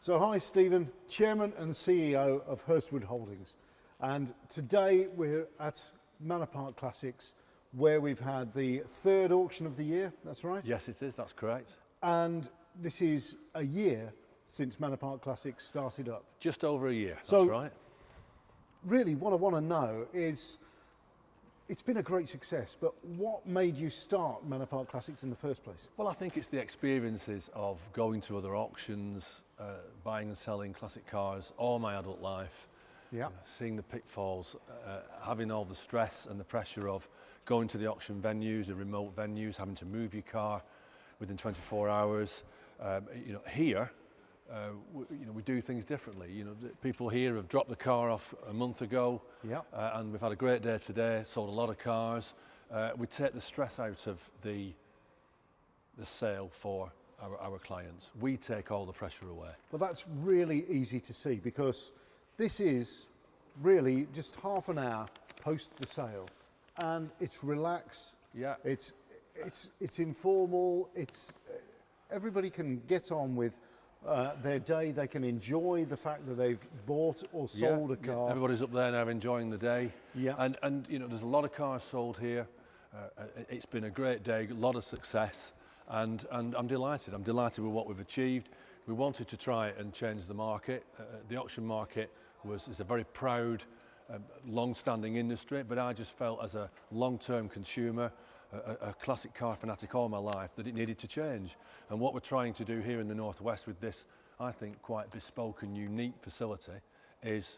So hi Stephen, Chairman and CEO of Hurstwood Holdings, and today we're at Manor Park Classics where we've had the third auction of the year, that's right? Yes it is, that's correct. And this is a year since Manor Park Classics started up. Just over a year, So, that's right. Really what I want to know is, it's been a great success, but what made you start Manor Park Classics in the first place? Well, I think it's the experiences of going to other auctions, buying and selling classic cars all my adult life, Yeah. seeing the pitfalls, having all the stress and the pressure of going to the auction venues, the remote venues, having to move your car within 24 hours. Here, we do things differently. People here have dropped the car off a month ago, Yeah. and we've had a great day today, sold a lot of cars. We take the stress out of the sale for our clients. We take all the pressure away. Well, that's really easy to see because this is really just half an hour post the sale, and it's relaxed. Yeah. It's informal. Everybody can get on with their day. They can enjoy the fact that they've bought or sold a car. Everybody's up there now enjoying the day. Yeah. And there's a lot of cars sold here. It's been a great day, a lot of success. And I'm delighted. I'm delighted with what we've achieved. We wanted to try and change the market. The auction market is a very proud, long-standing industry, but I just felt as a long-term consumer, a classic car fanatic all my life, that it needed to change. And what we're trying to do here in the Northwest with this, I think, quite bespoke and unique facility is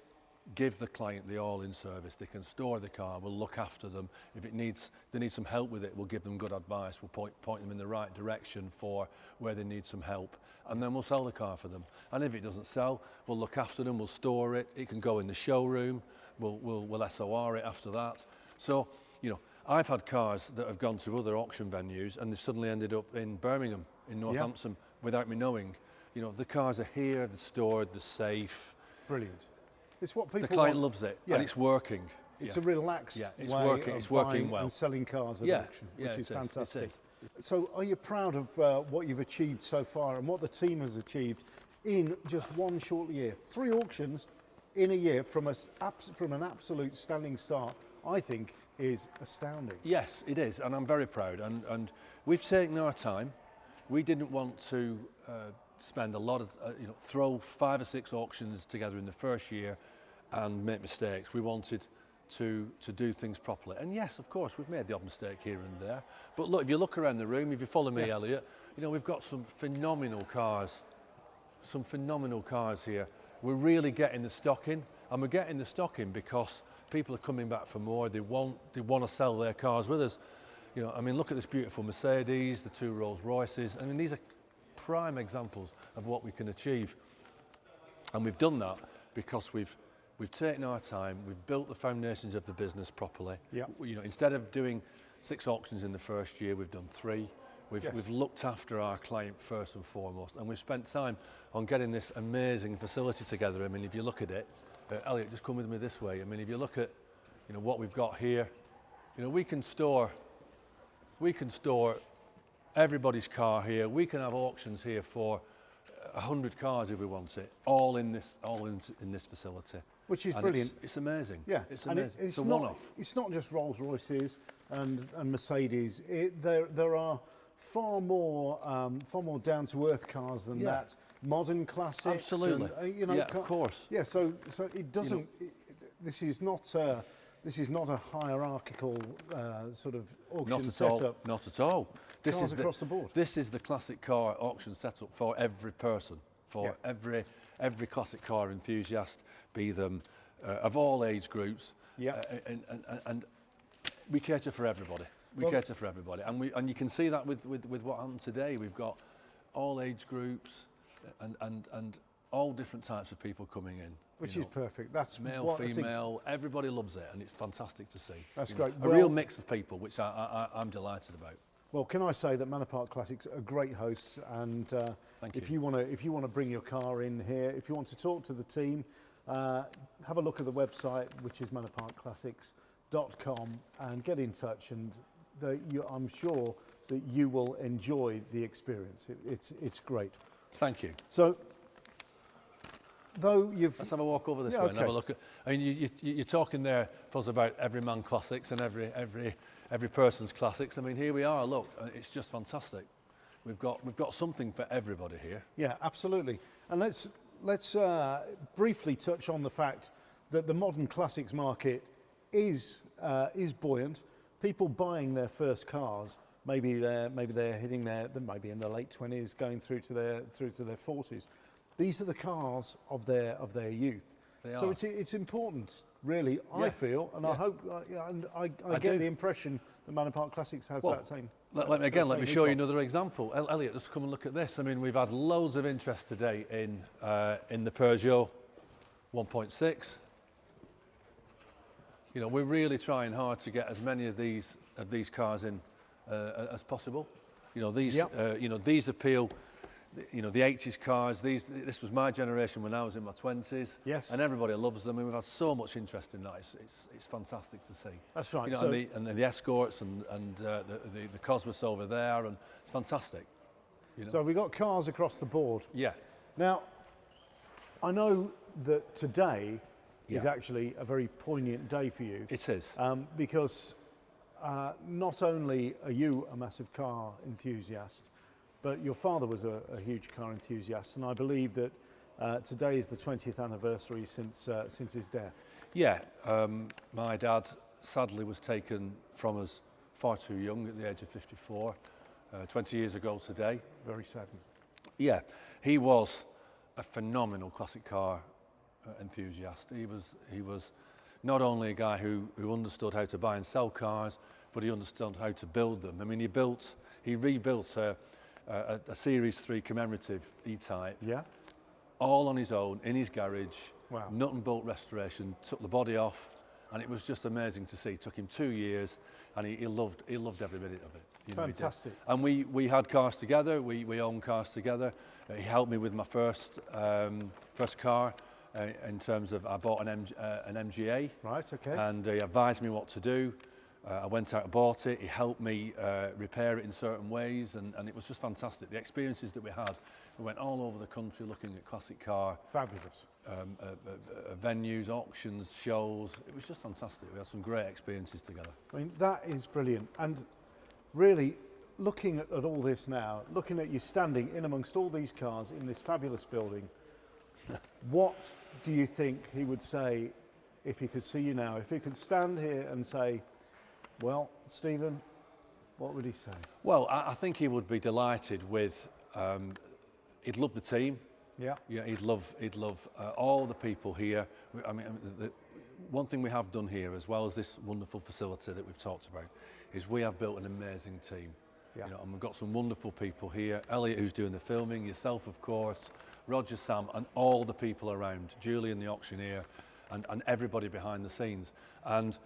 give the client the all-in service. They can store the car, we'll look after them. If they need some help with it, we'll give them good advice. We'll point them in the right direction for where they need some help. And then we'll sell the car for them. And if it doesn't sell, we'll look after them, we'll store it. It can go in the showroom, we'll SOR it after that. So, I've had cars that have gone to other auction venues and they've suddenly ended up in Birmingham, in Northampton, without me knowing. The cars are here, they're stored, they're safe. Brilliant. It's what people The client want. loves it, Yeah. and it's working. It's a relaxed it's way working. of It's working buying well. and selling cars at auction, which is fantastic. So are you proud of what you've achieved so far and what the team has achieved in just one short year? 3 auctions in a year from an absolute standing start, I think is astounding. Yes, it is, and I'm very proud. And we've taken our time. We didn't want to spend a lot of, throw 5 or 6 auctions together in the first year and make mistakes. We wanted to do things properly. And yes, of course, we've made the odd mistake here and there. But look, if you look around the room, if you follow me, Elliot, we've got some phenomenal cars. Some phenomenal cars here. We're really getting the stock in, and we're getting the stock in because people are coming back for more. They want to sell their cars with us. Look at this beautiful Mercedes, the 2 Rolls Royces. These are prime examples of what we can achieve. And we've done that because we've taken our time, we've built the foundations of the business properly. Yeah. Instead of doing 6 auctions in the first year, we've done 3. We've looked after our client first and foremost, and we've spent time on getting this amazing facility together. If you look at it, Elliot, just come with me this way. If you look at what we've got here, we can store everybody's car here. We can have auctions here for 100 cars if we want it, all in this facility. Which is brilliant. It's amazing. Yeah, it's amazing. It's a not, one-off. It's not just Rolls Royces and Mercedes. There are far more down to earth cars than that. Modern classics. Absolutely. And, of course. Yeah. So it doesn't. This is not a hierarchical sort of auction setup. Not at all. This Cars is across the board. This is the classic car auction setup for every person, for every classic car enthusiast, be them of all age groups. Yeah. And we cater for everybody. We cater for everybody, and you can see that with what happened today. We've got all age groups and all different types of people coming in. Which is perfect. That's male, female, everybody loves it, and it's fantastic to see. That's great. A real mix of people, which I'm delighted about. Well, can I say that Manor Park Classics are great hosts, and if you want to bring your car in here, if you want to talk to the team, have a look at the website, which is manorparkclassics.com, and get in touch. And I'm sure that you will enjoy the experience. It's great. Thank you. So though you've... Let's have a walk over this way and have a look at... I mean, you're talking there, Fuzz, about every man classics and every person's classics. I mean, here we are, look, it's just fantastic. We've got something for everybody here. Yeah, absolutely. And let's briefly touch on the fact that the modern classics market is buoyant. People buying their first cars, maybe they're hitting maybe in their late 20s, going through to their 40s. These are the cars of their youth. So it's important, really. I feel, and I hope, and I get the impression that Manor Park Classics has that same. Let me show you another example. Elliot, just come and look at this. I mean, we've had loads of interest today in the Peugeot 1.6. You know, we're really trying hard to get as many of these cars in as possible. You know, these appeal. You know, the 80s cars. This was my generation when I was in my 20s. Yes. And everybody loves them. And we've had so much interest in that. It's fantastic to see. That's right. You know, and the Escorts and the Cosmos over there, and it's fantastic. You know? So we've got cars across the board. Yeah. Now, I know that today is actually a very poignant day for you. It is. Because not only are you a massive car enthusiast, but your father was a huge car enthusiast, and I believe that today is the 20th anniversary since his death. Yeah, my dad sadly was taken from us far too young at the age of 54, 20 years ago today. Very sad. Yeah, he was a phenomenal classic car enthusiast. He was not only a guy who understood how to buy and sell cars, but he understood how to build them. I mean, he rebuilt a Series 3 commemorative E-Type, all on his own, in his garage, nut and bolt restoration, took the body off, and it was just amazing to see. It took him 2 years, and he loved every minute of it. You know, fantastic. And we had cars together, we owned cars together. He helped me with my first car, in terms of, I bought an MGA. Right, okay. And he advised me what to do. I went out and bought it. He helped me repair it in certain ways, and it was just fantastic. The experiences that we had, we went all over the country looking at classic car. Fabulous. Venues, auctions, shows. It was just fantastic. We had some great experiences together. I mean, that is brilliant. And really, looking at all this now, looking at you standing in amongst all these cars in this fabulous building, what do you think he would say if he could see you now? If he could stand here and say, well, Stephen, what would he say? Well, I think he would be delighted with, he'd love the team. Yeah. Yeah, he'd love all the people here. I mean, one thing we have done here, as well as this wonderful facility that we've talked about, is we have built an amazing team. Yeah. You know, and we've got some wonderful people here. Elliot, who's doing the filming, yourself, of course, Roger, Sam, and all the people around, Julian, the auctioneer, and everybody behind the scenes. And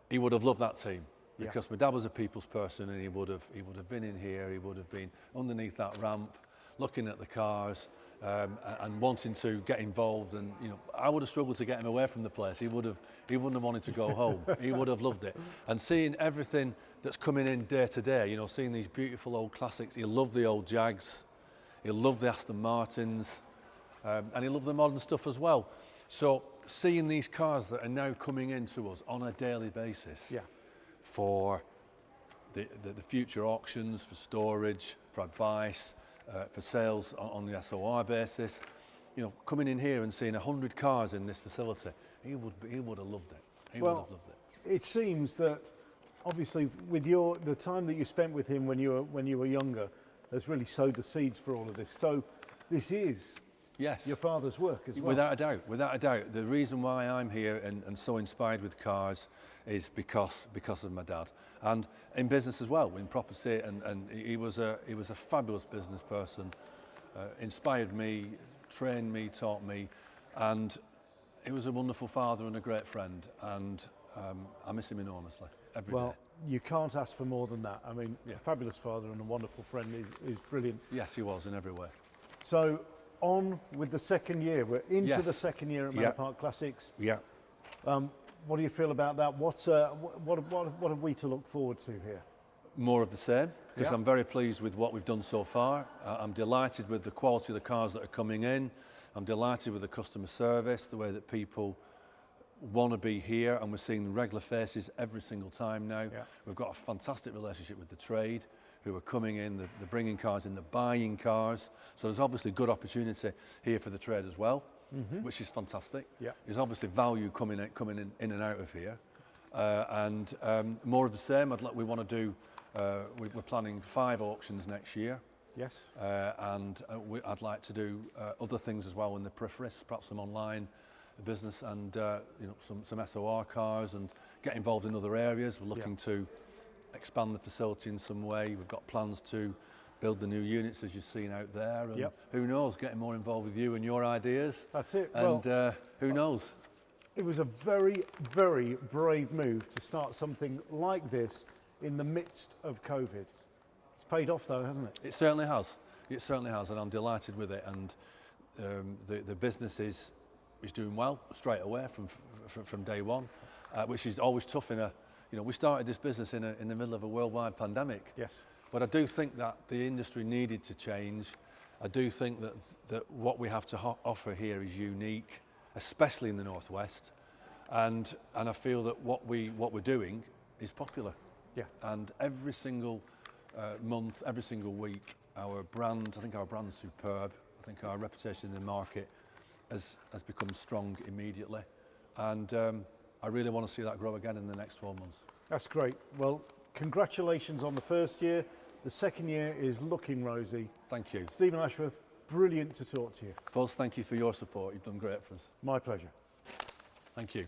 he would have loved that team. Because my dad was a people's person, and he would have been in here. He would have been underneath that ramp, looking at the cars, and wanting to get involved. And you know, I would have struggled to get him away from the place. He wouldn't have wanted to go home. He would have loved it. And seeing everything that's coming in day to day, you know, seeing these beautiful old classics. He loved the old Jags. He loved the Aston Martins, and he loved the modern stuff as well. So seeing these cars that are now coming into us on a daily basis. Yeah. For the future auctions, for storage, for advice, for sales on the SOR basis. You know, coming in here and seeing 100 cars in this facility, he would have loved it. He would have loved it. It seems that obviously with the time that you spent with him when you were younger has really sowed the seeds for all of this. So this is your father's work as well. Without a doubt. The reason why I'm here and so inspired with cars is because of my dad, and in business as well, in property, and he was a fabulous business person, inspired me, trained me, taught me, and he was a wonderful father and a great friend, and I miss him enormously every day. You can't ask for more than that. I mean, a fabulous father and a wonderful friend is brilliant. Yes, he was in every way. So on with the second year. We're into the second year at Manor Park Classics. Yeah. What do you feel about that? What have we to look forward to here? More of the same, because I'm very pleased with what we've done so far. I'm delighted with the quality of the cars that are coming in. I'm delighted with the customer service, the way that people want to be here, and we're seeing regular faces every single time now. Yeah. We've got a fantastic relationship with the trade, who are coming in, they're bringing cars in, they're buying cars. So there's obviously good opportunity here for the trade as well, which is fantastic. Yeah. There's obviously value coming in and out of here. And more of the same. We want to do, we're planning 5 auctions next year. Yes. And I'd like to do other things as well in the peripheries, perhaps some online business and you know, some SOR cars, and get involved in other areas. We're looking to expand the facility in some way. We've got plans to build the new units as you've seen out there, and who knows, getting more involved with you and your ideas. That's it. And well, who knows? It was a very, very brave move to start something like this in the midst of COVID. It's paid off though, hasn't it? It certainly has. It certainly has, and I'm delighted with it. And the business is doing well straight away from day one, which is always tough in a, you know, we started this business in the middle of a worldwide pandemic. Yes. But I do think that the industry needed to change. I do think that what we have to offer here is unique, especially in the Northwest. And I feel that what we're doing is popular. Yeah. And every single month, every single week, our brand, I think our brand's superb. I think our reputation in the market has become strong immediately. And I really want to see that grow again in the next 12 months. That's great. Well, congratulations on the first year. The second year is looking rosy. Thank you. Stephen Ashworth, brilliant to talk to you. Fuzz, thank you for your support. You've done great for us. My pleasure. Thank you.